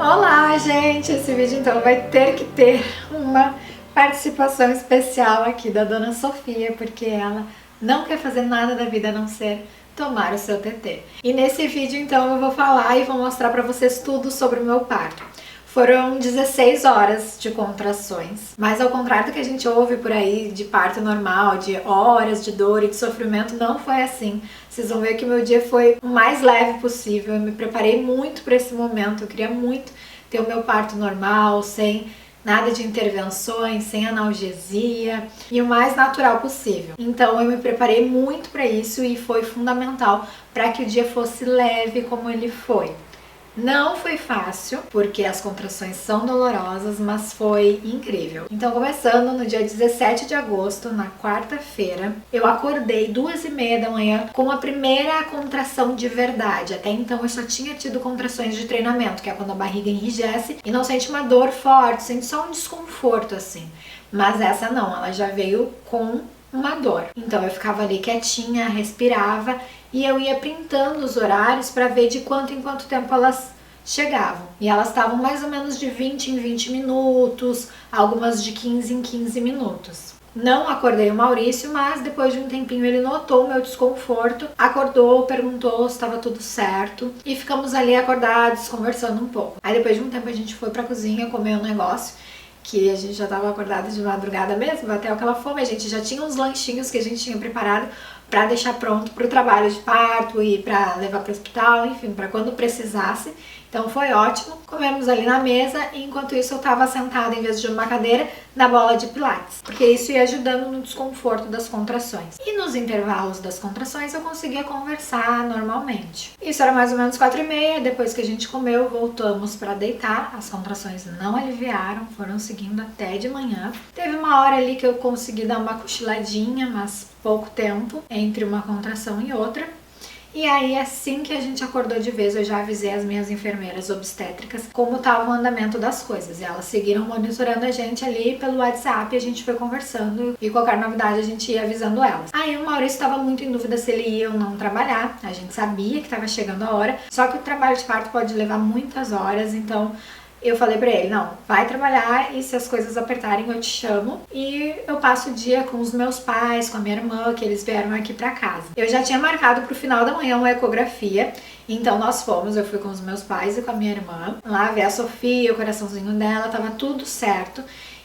Olá, gente! Esse vídeo então vai ter que ter uma participação especial aqui da Dona Sofia, porque ela não quer fazer nada da vida a não ser tomar o seu TT. E nesse vídeo então eu vou falar e vou mostrar pra vocês tudo sobre o meu parto. Foram 16 horas de contrações, mas ao contrário do que a gente ouve por aí de parto normal, de horas de dor e de sofrimento, não foi assim. Vocês vão ver que meu dia foi o mais leve possível, eu me preparei muito para esse momento, eu queria muito ter o meu parto normal, sem nada de intervenções, sem analgesia e o mais natural possível. Então eu me preparei muito para isso e foi fundamental para que o dia fosse leve como ele foi. Não foi fácil, porque as contrações são dolorosas, mas foi incrível. Então, começando no dia 17 de agosto, na quarta-feira, eu acordei 2h30 da manhã com a primeira contração de verdade. Até então eu só tinha tido contrações de treinamento, que é quando a barriga enrijece e não sente uma dor forte, sente só um desconforto assim. Mas essa não, ela já veio com uma dor. Então eu ficava ali quietinha, respirava e eu ia printando os horários para ver de quanto em quanto tempo elas chegavam. E elas estavam mais ou menos de 20 em 20 minutos, algumas de 15 em 15 minutos. Não acordei o Maurício, mas depois de um tempinho ele notou o meu desconforto, acordou, perguntou se estava tudo certo e ficamos ali acordados, conversando um pouco. Aí depois de um tempo a gente foi pra cozinha comer um negócio, que a gente já estava acordada de madrugada mesmo, bateu aquela fome, a gente já tinha uns lanchinhos que a gente tinha preparado para deixar pronto para o trabalho de parto e para levar para o hospital, enfim, para quando precisasse. Então foi ótimo. Comemos ali na mesa e enquanto isso eu estava sentada em vez de uma cadeira na bola de pilates, porque isso ia ajudando no desconforto das contrações. E nos intervalos das contrações eu conseguia conversar normalmente. Isso era mais ou menos 4h30, depois que a gente comeu, voltamos para deitar. As contrações não aliviaram, foram seguindo até de manhã. Teve uma hora ali que eu consegui dar uma cochiladinha, mas pouco tempo entre uma contração e outra. E aí, assim que a gente acordou de vez, eu já avisei as minhas enfermeiras obstétricas como estava o andamento das coisas. E elas seguiram monitorando a gente ali pelo WhatsApp, a gente foi conversando e qualquer novidade a gente ia avisando elas. Aí o Maurício estava muito em dúvida se ele ia ou não trabalhar. A gente sabia que estava chegando a hora, só que o trabalho de parto pode levar muitas horas, então eu falei pra ele, não, vai trabalhar e se as coisas apertarem eu te chamo e eu passo o dia com os meus pais, com a minha irmã, que eles vieram aqui pra casa. Eu já tinha marcado pro final da manhã uma ecografia, então nós fomos, eu fui com os meus pais e com a minha irmã, lá ver a Sofia, o coraçãozinho dela, tava tudo certo.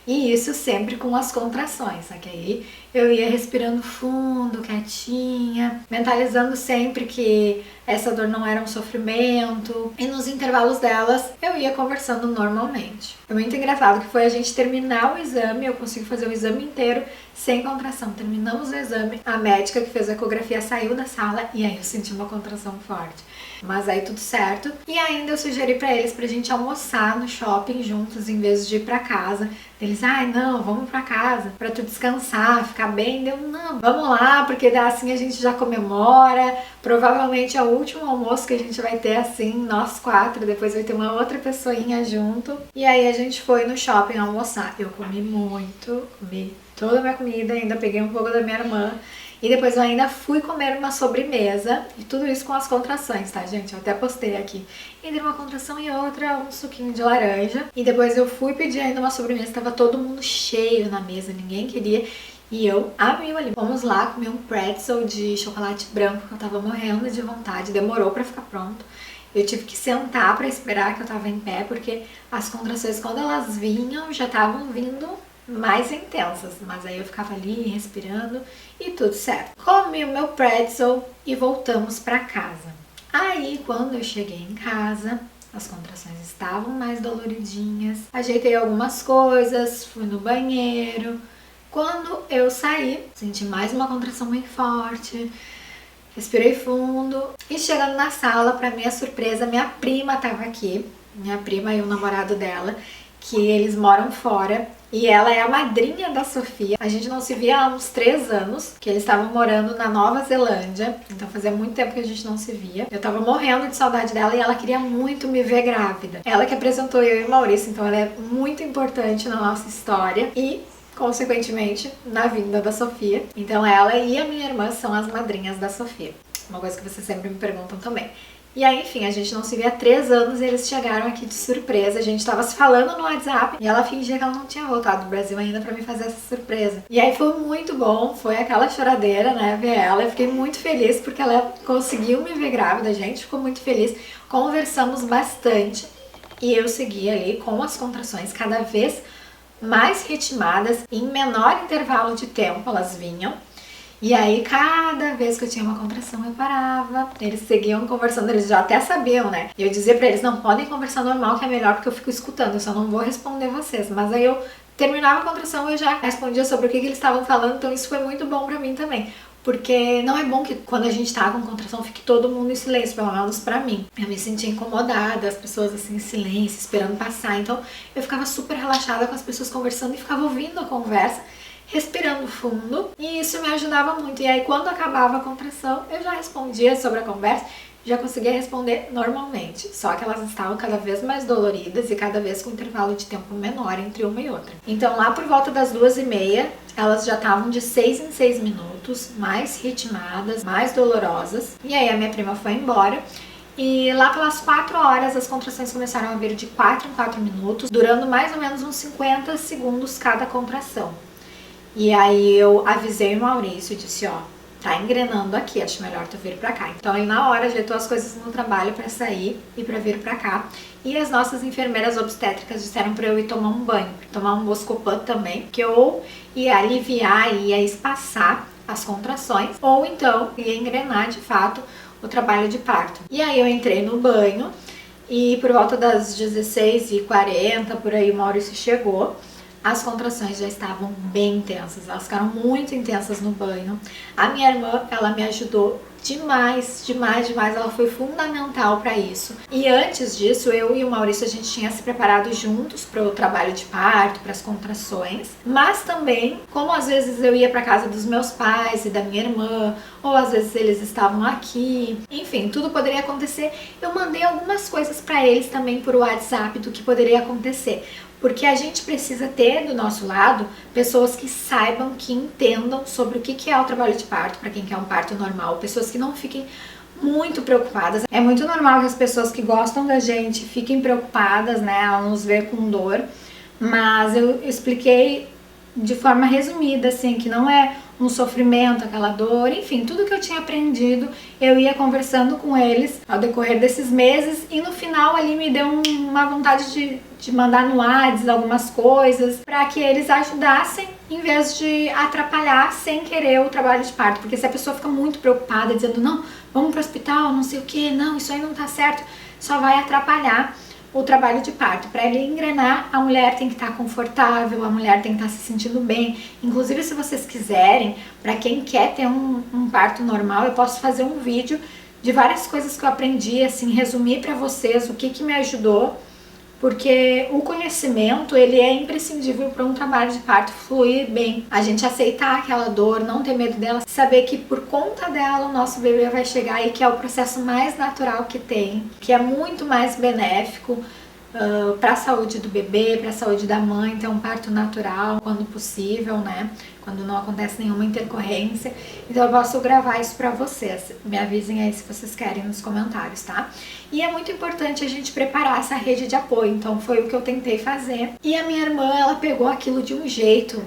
E isso sempre com as contrações, só que aí eu ia respirando fundo, quietinha, mentalizando sempre que essa dor não era um sofrimento. E nos intervalos delas eu ia conversando normalmente. Foi muito engraçado que foi a gente terminar o exame, eu consegui fazer o exame inteiro sem contração. Terminamos o exame, a médica que fez a ecografia saiu da sala e aí eu senti uma contração forte. Mas aí tudo certo. E ainda eu sugeri pra eles pra gente almoçar no shopping juntos em vez de ir pra casa. Eles, ai não, vamos pra casa pra tu descansar, ficar bem. Deu, não, vamos lá, porque assim a gente já comemora. Provavelmente é o último almoço que a gente vai ter assim, nós quatro. Depois vai ter uma outra pessoinha junto. E aí a gente foi no shopping almoçar. Eu comi muito, comi toda a minha comida, ainda peguei um pouco da minha irmã. E depois eu ainda fui comer uma sobremesa, e tudo isso com as contrações, tá, gente? Eu até postei aqui. Entre uma contração e outra, um suquinho de laranja. E depois eu fui pedir ainda uma sobremesa, tava todo mundo cheio na mesa, ninguém queria. E eu amei ali. Vamos lá comer um pretzel de chocolate branco, que eu tava morrendo de vontade, demorou pra ficar pronto. Eu tive que sentar pra esperar que eu tava em pé, porque as contrações, quando elas vinham, já estavam vindo mais intensas, mas aí eu ficava ali respirando e tudo certo. Comi o meu pretzel e voltamos para casa. Aí quando eu cheguei em casa, as contrações estavam mais doloridinhas, ajeitei algumas coisas, fui no banheiro. Quando eu saí, senti mais uma contração bem forte, respirei fundo e chegando na sala, para minha surpresa, minha prima estava aqui, minha prima e o namorado dela, que eles moram fora. E ela é a madrinha da Sofia. A gente não se via há uns 3 anos, que eles estavam morando na Nova Zelândia. Então fazia muito tempo que a gente não se via. Eu tava morrendo de saudade dela e ela queria muito me ver grávida. Ela que apresentou eu e o Maurício, então ela é muito importante na nossa história. E consequentemente, na vinda da Sofia. Então ela e a minha irmã são as madrinhas da Sofia. Uma coisa que vocês sempre me perguntam também. E aí, enfim, a gente não se via há 3 anos e eles chegaram aqui de surpresa. A gente tava se falando no WhatsApp e ela fingia que ela não tinha voltado do Brasil ainda pra me fazer essa surpresa. E aí foi muito bom, foi aquela choradeira, né, ver ela. Eu fiquei muito feliz porque ela conseguiu me ver grávida, a gente ficou muito feliz. Conversamos bastante e eu segui ali com as contrações cada vez mais ritmadas, em menor intervalo de tempo elas vinham. E aí, cada vez que eu tinha uma contração, eu parava. Eles seguiam conversando, eles já até sabiam, né? E eu dizia pra eles, não podem conversar normal, que é melhor, porque eu fico escutando, eu só não vou responder vocês. Mas aí eu terminava a contração, eu já respondia sobre o que eles estavam falando, então isso foi muito bom pra mim também. Porque não é bom que quando a gente tá com contração fique todo mundo em silêncio, pelo menos pra mim. Eu me sentia incomodada, as pessoas assim em silêncio, esperando passar. Então eu ficava super relaxada com as pessoas conversando e ficava ouvindo a conversa, respirando fundo, e isso me ajudava muito. E aí quando acabava a contração, eu já respondia sobre a conversa, já conseguia responder normalmente, só que elas estavam cada vez mais doloridas e cada vez com um intervalo de tempo menor entre uma e outra. Então lá por volta das 2h30, elas já estavam de 6 em 6 minutos, mais ritmadas, mais dolorosas, e aí a minha prima foi embora. E lá pelas 4 horas as contrações começaram a vir de 4 em 4 minutos, durando mais ou menos uns 50 segundos cada contração. E aí eu avisei o Maurício e disse, ó, tá engrenando aqui, acho melhor tu vir pra cá. Então ele na hora ajeitou as coisas no trabalho pra sair e pra vir pra cá. E as nossas enfermeiras obstétricas disseram pra eu ir tomar um banho, tomar um Buscopan também, que ou ia aliviar e ia espaçar as contrações, ou então ia engrenar de fato o trabalho de parto. E aí eu entrei no banho e por volta das 16h40, por aí o Maurício chegou. As contrações já estavam bem intensas, elas ficaram muito intensas no banho. A minha irmã, ela me ajudou demais, demais, demais, ela foi fundamental para isso. E antes disso, eu e o Maurício, a gente tinha se preparado juntos para o trabalho de parto, para as contrações. Mas também, como às vezes eu ia para casa dos meus pais e da minha irmã, ou às vezes eles estavam aqui, enfim, tudo poderia acontecer. Eu mandei algumas coisas para eles também por WhatsApp do que poderia acontecer. Porque a gente precisa ter do nosso lado pessoas que saibam, que entendam sobre o que é o trabalho de parto, para quem quer um parto normal, pessoas que não fiquem muito preocupadas. É muito normal que as pessoas que gostam da gente fiquem preocupadas, né, ao nos ver com dor, mas eu expliquei de forma resumida, assim, que não é um sofrimento, aquela dor, enfim, tudo que eu tinha aprendido, eu ia conversando com eles ao decorrer desses meses e no final ali me deu uma vontade de mandar no WhatsApp algumas coisas para que eles ajudassem em vez de atrapalhar sem querer o trabalho de parto, porque se a pessoa fica muito preocupada dizendo não, vamos para o hospital, não sei o que, não, isso aí não tá certo, só vai atrapalhar o trabalho de parto. Para ele engrenar, a mulher tem que estar confortável, a mulher tem que estar se sentindo bem. Inclusive, se vocês quiserem, para quem quer ter um parto normal, eu posso fazer um vídeo de várias coisas que eu aprendi, assim, resumir para vocês o que me ajudou, porque o conhecimento, ele é imprescindível para um trabalho de parto fluir bem. A gente aceitar aquela dor, não ter medo dela, saber que por conta dela o nosso bebê vai chegar e que é o processo mais natural que tem, que é muito mais benéfico para a saúde do bebê, para a saúde da mãe, ter um parto natural quando possível, né? Quando não acontece nenhuma intercorrência. Então eu posso gravar isso pra vocês. Me avisem aí se vocês querem nos comentários, tá? E é muito importante a gente preparar essa rede de apoio. Então foi o que eu tentei fazer. E a minha irmã, ela pegou aquilo de um jeito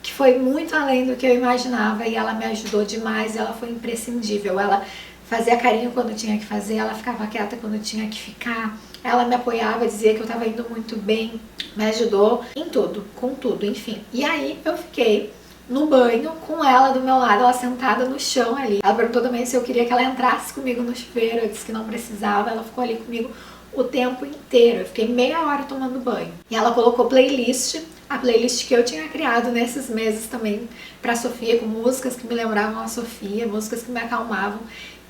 que foi muito além do que eu imaginava e ela me ajudou demais. Ela foi imprescindível. Ela fazia carinho quando tinha que fazer, ela ficava quieta quando tinha que ficar. Ela me apoiava, dizia que eu tava indo muito bem, me ajudou em tudo, com tudo, enfim. E aí eu fiquei no banho com ela do meu lado, ela sentada no chão ali. Ela perguntou também se eu queria que ela entrasse comigo no chuveiro, eu disse que não precisava, ela ficou ali comigo o tempo inteiro. Eu fiquei meia hora tomando banho. E ela colocou playlist, a playlist que eu tinha criado nesses meses também pra Sofia, com músicas que me lembravam a Sofia, músicas que me acalmavam.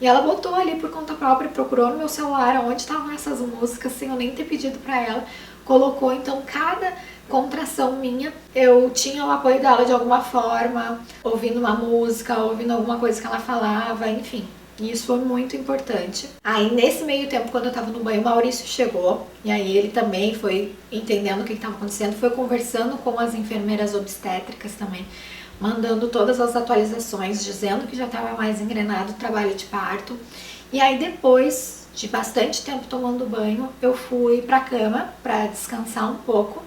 E ela botou ali por conta própria, procurou no meu celular onde estavam essas músicas, sem eu nem ter pedido pra ela. Colocou, então cada contração minha, eu tinha o apoio dela de alguma forma, ouvindo uma música, ouvindo alguma coisa que ela falava, enfim. E isso foi muito importante. Aí nesse meio tempo, quando eu tava no banho, o Maurício chegou. E aí ele também foi entendendo o que estava acontecendo, foi conversando com as enfermeiras obstétricas também, mandando todas as atualizações, dizendo que já estava mais engrenado o trabalho de parto. E aí depois de bastante tempo tomando banho, eu fui pra cama pra descansar um pouco.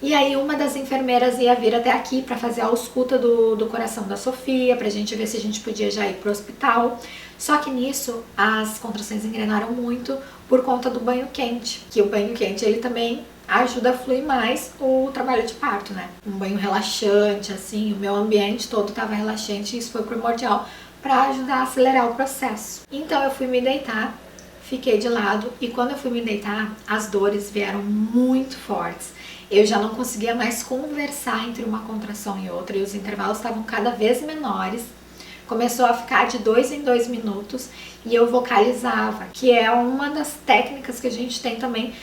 E aí uma das enfermeiras ia vir até aqui para fazer a ausculta do coração da Sofia, pra gente ver se a gente podia já ir pro hospital. Só que nisso as contrações engrenaram muito por conta do banho quente, que o banho quente ele também ajuda a fluir mais o trabalho de parto, né? Um banho relaxante, assim, o meu ambiente todo estava relaxante e isso foi primordial para ajudar a acelerar o processo. Então eu fui me deitar, fiquei de lado e quando eu fui me deitar, as dores vieram muito fortes. Eu já não conseguia mais conversar entre uma contração e outra e os intervalos estavam cada vez menores. Começou a ficar de 2 em 2 minutos e eu vocalizava, que é uma das técnicas que a gente tem também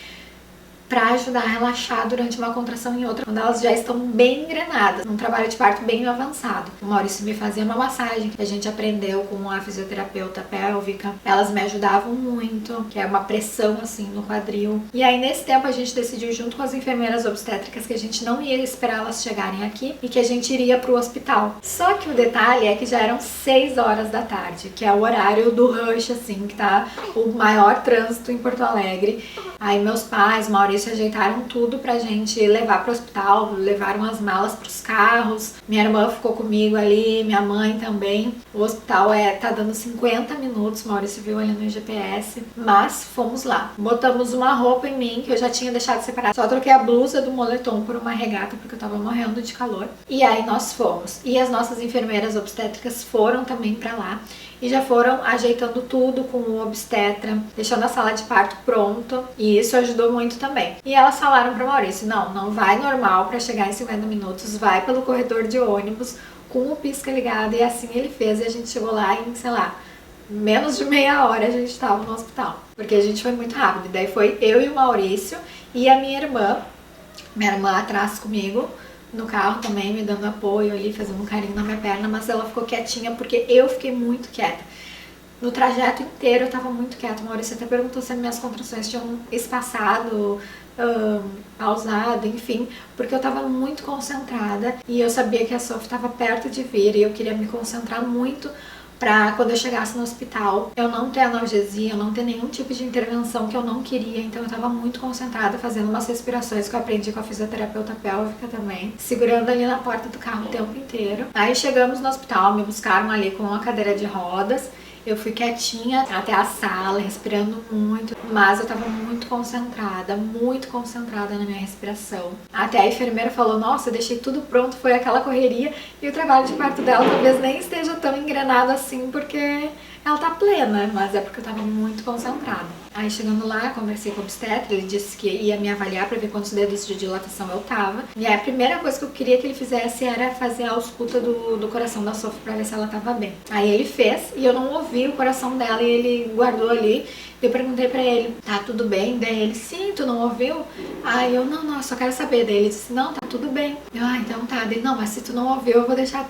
para ajudar a relaxar durante uma contração e outra, quando elas já estão bem engrenadas, num trabalho de parto bem avançado. O Maurício me fazia uma massagem que a gente aprendeu com a fisioterapeuta pélvica, elas me ajudavam muito, que é uma pressão assim no quadril. E aí nesse tempo a gente decidiu junto com as enfermeiras obstétricas que a gente não ia esperar elas chegarem aqui e que a gente iria pro hospital. Só que o detalhe é que já eram 6 horas da tarde, que é o horário do rush, assim, que tá o maior trânsito em Porto Alegre. Aí meus pais, Maurício, ajeitaram tudo pra gente levar pro hospital, levaram as malas pros carros, minha irmã ficou comigo ali, minha mãe também. O hospital tá dando 50 minutos, Maurício viu ali no GPS, mas fomos lá. Botamos uma roupa em mim, que eu já tinha deixado separada, só troquei a blusa do moletom por uma regata, porque eu tava morrendo de calor. E aí nós fomos. E as nossas enfermeiras obstétricas foram também pra lá. E já foram ajeitando tudo com o obstetra, deixando a sala de parto pronta, e isso ajudou muito também. E elas falaram para Maurício, não vai normal para chegar em 50 minutos, vai pelo corredor de ônibus com o pisca ligado, e assim ele fez, e a gente chegou lá em, sei lá, menos de meia hora a gente estava no hospital, porque a gente foi muito rápido. E daí foi eu e o Maurício e a minha irmã atrás comigo, no carro também, me dando apoio ali, fazendo um carinho na minha perna, mas ela ficou quietinha porque eu fiquei muito quieta. No trajeto inteiro eu tava muito quieta. O Maurício até perguntou se as minhas contrações tinham espaçado, pausado, enfim, porque eu tava muito concentrada e eu sabia que a Sophie tava perto de vir e eu queria me concentrar muito pra quando eu chegasse no hospital eu não ter analgesia, eu não ter nenhum tipo de intervenção que eu não queria. Então eu tava muito concentrada fazendo umas respirações que eu aprendi com a fisioterapeuta pélvica também, segurando ali na porta do carro o tempo inteiro. Aí chegamos no hospital, me buscaram ali com uma cadeira de rodas. Eu fui quietinha até a sala, respirando muito, mas eu tava muito concentrada na minha respiração. Até a enfermeira falou, nossa, eu deixei tudo pronto, foi aquela correria, e o trabalho de parto dela talvez nem esteja tão engrenado assim, porque ela tá plena, mas é porque eu tava muito concentrada. Aí chegando lá, conversei com o obstetra, ele disse que ia me avaliar pra ver quantos dedos de dilatação eu tava. E aí a primeira coisa que eu queria que ele fizesse era fazer a ausculta do coração da Sophie pra ver se ela tava bem. Aí ele fez e eu não ouvi o coração dela e ele guardou ali. Eu perguntei pra ele, tá tudo bem? Daí ele, sim, tu não ouviu? Aí eu, não, eu só quero saber. Daí ele disse, não, tá tudo bem. Eu, então tá. Daí, não, mas se tu não ouviu, eu vou deixar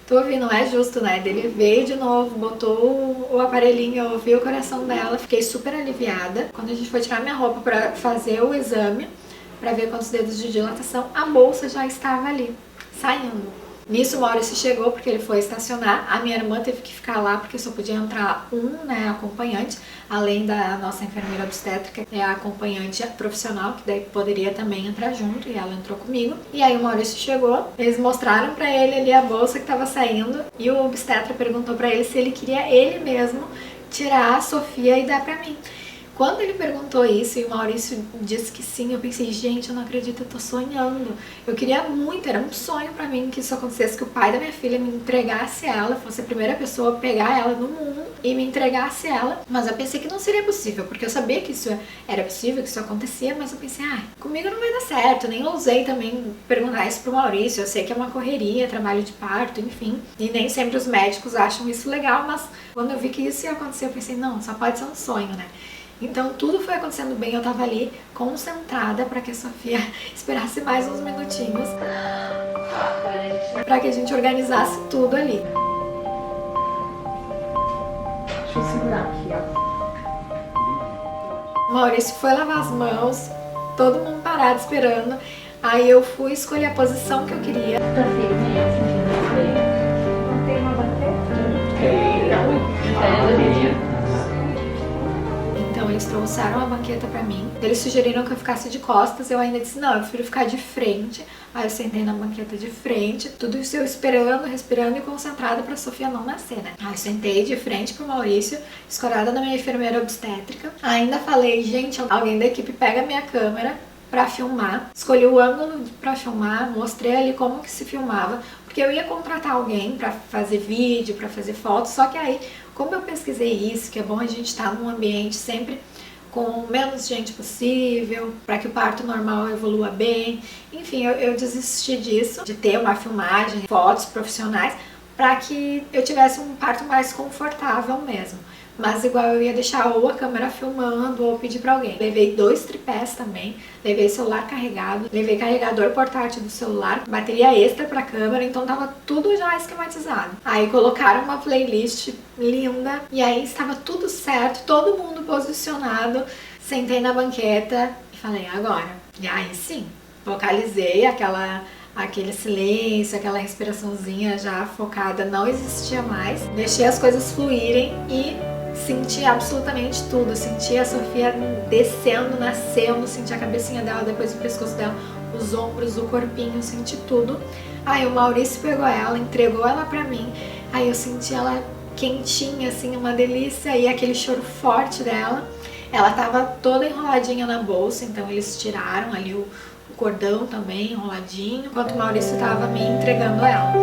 tu ouvir, não é justo, né? Ele veio de novo, botou o aparelhinho, eu ouvi o coração dela, fiquei super aliviada. Quando a gente foi tirar minha roupa pra fazer o exame, pra ver quantos dedos de dilatação, a bolsa já estava ali, saindo. Nisso o Maurício chegou porque ele foi estacionar, a minha irmã teve que ficar lá porque só podia entrar né, acompanhante, além da nossa enfermeira obstétrica, é a acompanhante profissional, que daí poderia também entrar junto, e ela entrou comigo. E aí o Maurício chegou, eles mostraram pra ele ali a bolsa que tava saindo, e o obstetra perguntou pra ele se ele queria ele mesmo tirar a Sofia e dar pra mim. Quando ele perguntou isso e o Maurício disse que sim, eu pensei, gente, eu não acredito, eu tô sonhando. Eu queria muito, era um sonho pra mim que isso acontecesse, que o pai da minha filha me entregasse ela, fosse a primeira pessoa a pegar ela no mundo e me entregasse ela. Mas eu pensei que não seria possível, porque eu sabia que isso era possível, que isso acontecia, mas eu pensei, comigo não vai dar certo. Nem ousei também perguntar isso pro Maurício, eu sei que é uma correria, trabalho de parto, enfim. E nem sempre os médicos acham isso legal, mas quando eu vi que isso ia acontecer, eu pensei, não, só pode ser um sonho, né? Então tudo foi acontecendo bem, eu tava ali concentrada para que a Sofia esperasse mais uns minutinhos para que a gente organizasse tudo ali. Deixa eu segurar aqui, ó. Maurício foi lavar as mãos, todo mundo parado esperando. Aí eu fui escolher a posição que eu queria. Tá firme, não tem uma bateria? Tem, a bateria. eles trouxeram a banqueta pra mim. Eles sugeriram que eu ficasse de costas, eu ainda disse, não, eu prefiro ficar de frente. Aí eu sentei na banqueta de frente, tudo isso eu esperando, respirando e concentrada pra Sofia não nascer, né? Aí eu sentei de frente pro Maurício, escorada na minha enfermeira obstétrica. Ainda falei, gente, alguém da equipe pega a minha câmera pra filmar. Escolhi o ângulo pra filmar, mostrei ali como que se filmava, porque eu ia contratar alguém pra fazer vídeo, pra fazer fotos, só que aí, como eu pesquisei isso, que é bom a gente estar num ambiente sempre com menos gente possível, para que o parto normal evolua bem. Enfim, eu desisti disso, de ter uma filmagem, fotos profissionais, para que eu tivesse um parto mais confortável mesmo. Mas igual eu ia deixar ou a câmera filmando ou pedir para alguém. Levei 2 tripés também, levei celular carregado, levei carregador portátil do celular, bateria extra pra câmera, então tava tudo já esquematizado. Aí colocaram uma playlist linda e aí estava tudo certo, todo mundo posicionado. Sentei na banqueta e falei, agora. E aí sim, vocalizei aquele silêncio, aquela respiraçãozinha já focada não existia mais. Deixei as coisas fluírem e senti absolutamente tudo. Senti a Sofia descendo, nascendo, senti a cabecinha dela, depois o pescoço dela, os ombros, o corpinho, senti tudo. Aí o Maurício pegou ela, entregou ela pra mim. Aí eu senti ela quentinha, assim, uma delícia. E aquele choro forte dela. Ela tava toda enroladinha na bolsa, então eles tiraram ali o cordão também enroladinho, enquanto o Maurício tava me entregando ela.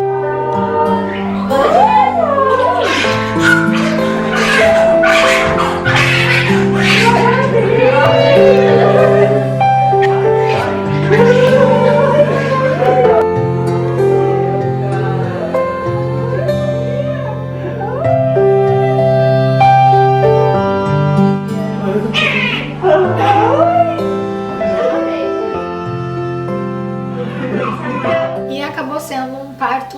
E acabou sendo um parto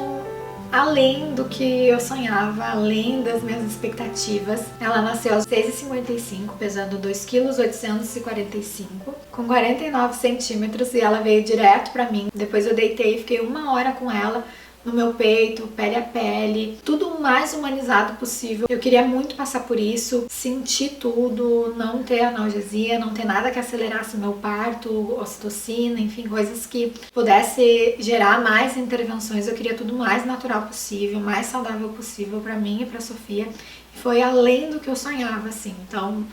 além do que eu sonhava, além das minhas expectativas. Ela nasceu aos 6h55, pesando 2,845 kg, com 49 centímetros, e ela veio direto pra mim. Depois eu deitei e fiquei 1 hora com ela no meu peito, pele a pele, tudo o mais humanizado possível. Eu queria muito passar por isso, sentir tudo, não ter analgesia, não ter nada que acelerasse o meu parto, ocitocina, enfim, coisas que pudesse gerar mais intervenções. Eu queria tudo o mais natural possível, mais saudável possível pra mim e pra Sofia. E foi além do que eu sonhava, assim. Então,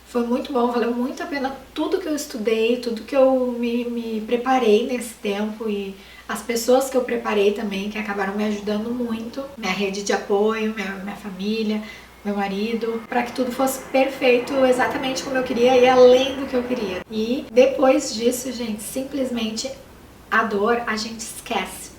foi muito bom, valeu muito a pena tudo que eu estudei, tudo que eu me preparei nesse tempo e as pessoas que eu preparei também, que acabaram me ajudando muito, minha rede de apoio, minha família, meu marido, para que tudo fosse perfeito, exatamente como eu queria e além do que eu queria. E depois disso, gente, simplesmente a dor a gente esquece.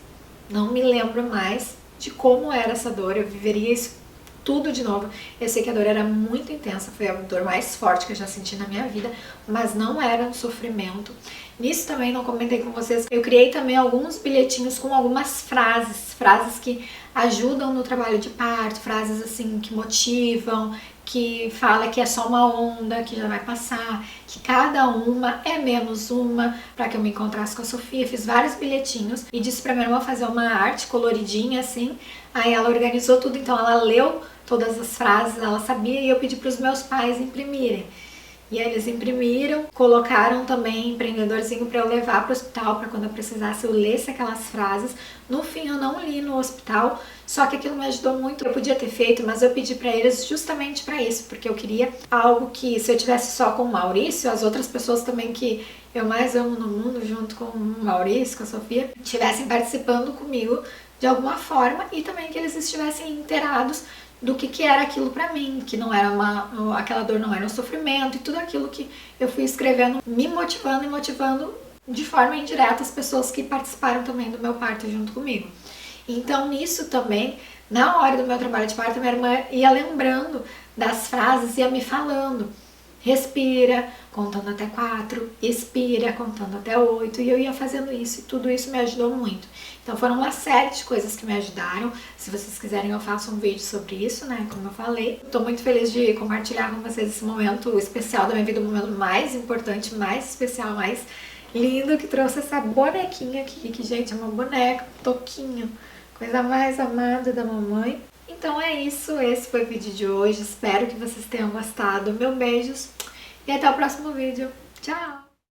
Não me lembro mais de como era essa dor, eu viveria isso tudo de novo. Eu sei que a dor era muito intensa, foi a dor mais forte que eu já senti na minha vida, mas não era um sofrimento. Nisso também não comentei com vocês, eu criei também alguns bilhetinhos com algumas frases que ajudam no trabalho de parto, frases assim que motivam, que fala que é só uma onda, que já vai passar, que cada uma é menos uma, para que eu me encontrasse com a Sofia. Fiz vários bilhetinhos e disse pra minha irmã fazer uma arte coloridinha assim. Aí ela organizou tudo, então ela leu todas as frases, ela sabia, e eu pedi para os meus pais imprimirem. E aí eles imprimiram, colocaram também empreendedorzinho para eu levar para o hospital, para quando eu precisasse eu lesse aquelas frases. No fim eu não li no hospital, só que aquilo me ajudou muito. Eu podia ter feito, mas eu pedi para eles justamente para isso, porque eu queria algo que, se eu tivesse só com o Maurício, as outras pessoas também que eu mais amo no mundo, junto com o Maurício, com a Sofia, estivessem participando comigo de alguma forma, e também que eles estivessem inteirados do que era aquilo pra mim, que não era aquela dor não era um sofrimento, e tudo aquilo que eu fui escrevendo, me motivando e motivando de forma indireta as pessoas que participaram também do meu parto junto comigo. Então nisso também, na hora do meu trabalho de parto, minha irmã ia lembrando das frases, ia me falando: respira, contando até 4, expira, contando até 8, e eu ia fazendo isso, e tudo isso me ajudou muito. Então foram uma série de coisas que me ajudaram. Se vocês quiserem eu faço um vídeo sobre isso, né, como eu falei. Tô muito feliz de compartilhar com vocês esse momento especial da minha vida, o momento mais importante, mais especial, mais lindo, que trouxe essa bonequinha aqui, que, gente, é uma boneca, um toquinho, coisa mais amada da mamãe. Então é isso, esse foi o vídeo de hoje, espero que vocês tenham gostado. Meus beijos e até o próximo vídeo. Tchau!